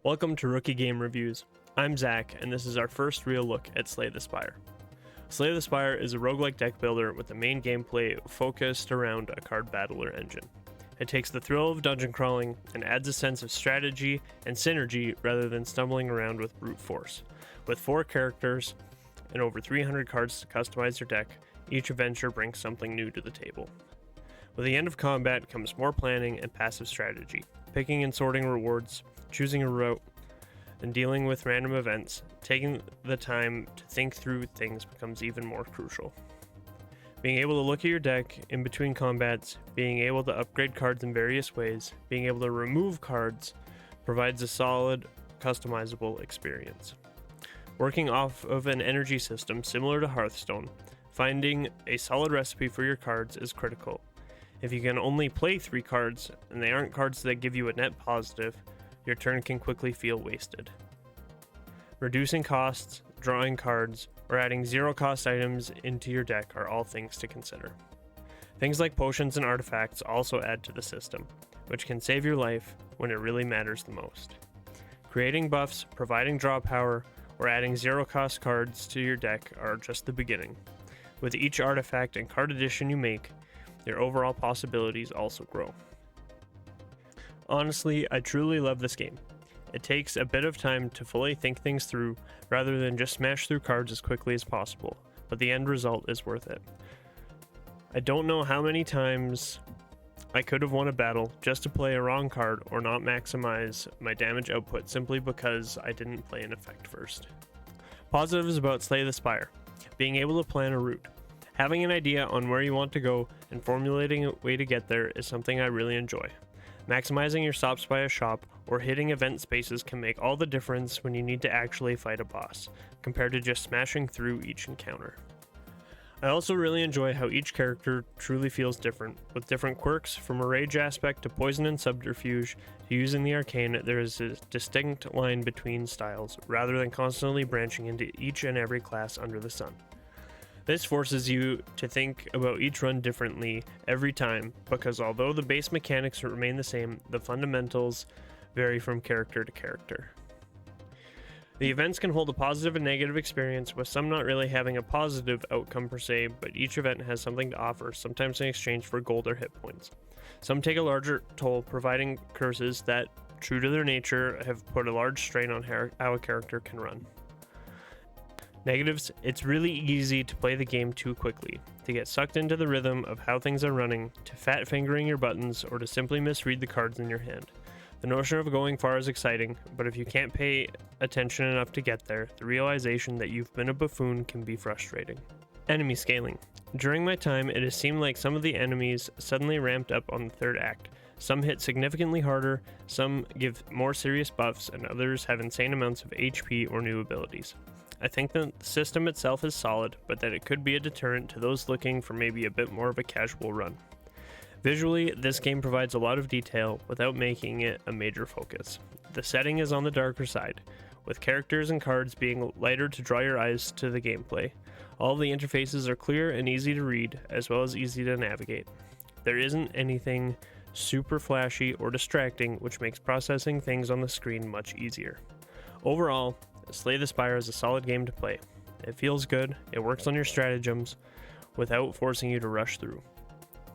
Welcome to Rookie Game Reviews. I'm Zach, and this is our first real look at Slay the Spire. Slay the Spire is a roguelike deck builder with the main gameplay focused around a card battler engine. It takes the thrill of dungeon crawling and adds a sense of strategy and synergy rather than stumbling around with brute force. With 4 characters and over 300 cards to customize your deck, each adventure brings something new to the table. With the end of combat comes more planning and passive strategy, picking and sorting rewards, choosing a route, and dealing with random events. Taking the time to think through things becomes even more crucial. Being able to look at your deck in between combats, being able to upgrade cards in various ways, being able to remove cards provides a solid, customizable experience. Working off of an energy system similar to Hearthstone, finding a solid recipe for your cards is critical. If you can only play 3 cards, and they aren't cards that give you a net positive, your turn can quickly feel wasted. Reducing costs, drawing cards, or adding zero-cost items into your deck are all things to consider. Things like potions and artifacts also add to the system, which can save your life when it really matters the most. Creating buffs, providing draw power, or adding zero-cost cards to your deck are just the beginning. With each artifact and card addition you make, your overall possibilities also grow. Honestly, I truly love this game. It takes a bit of time to fully think things through rather than just smash through cards as quickly as possible, but the end result is worth it. I don't know how many times I could have won a battle just to play a wrong card or not maximize my damage output simply because I didn't play an effect first. Positives about Slay the Spire: being able to plan a route. Having an idea on where you want to go and formulating a way to get there is something I really enjoy. Maximizing your stops by a shop or hitting event spaces can make all the difference when you need to actually fight a boss, compared to just smashing through each encounter. I also really enjoy how each character truly feels different, with different quirks from a rage aspect to poison and subterfuge to using the arcane. There is a distinct line between styles, rather than constantly branching into each and every class under the sun. This forces you to think about each run differently every time, because although the base mechanics remain the same, the fundamentals vary from character to character. The events can hold a positive and negative experience, with some not really having a positive outcome per se, but each event has something to offer, sometimes in exchange for gold or hit points. Some take a larger toll, providing curses that, true to their nature, have put a large strain on how a character can run. Negatives: it's really easy to play the game too quickly, to get sucked into the rhythm of how things are running, to fat fingering your buttons, or to simply misread the cards in your hand. The notion of going far is exciting, but if you can't pay attention enough to get there, the realization that you've been a buffoon can be frustrating. Enemy scaling. During my time, it has seemed like some of the enemies suddenly ramped up on the third act. Some hit significantly harder, some give more serious buffs, and others have insane amounts of HP or new abilities. I think the system itself is solid, but that it could be a deterrent to those looking for maybe a bit more of a casual run. Visually, this game provides a lot of detail without making it a major focus. The setting is on the darker side, with characters and cards being lighter to draw your eyes to the gameplay. All the interfaces are clear and easy to read, as well as easy to navigate. There isn't anything super flashy or distracting, which makes processing things on the screen much easier. Overall, Slay the Spire is a solid game to play. It feels good, it works on your stratagems without forcing you to rush through.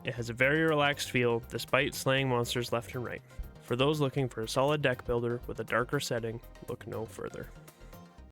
It has a very relaxed feel despite slaying monsters left and right. For those looking for a solid deck builder with a darker setting, look no further.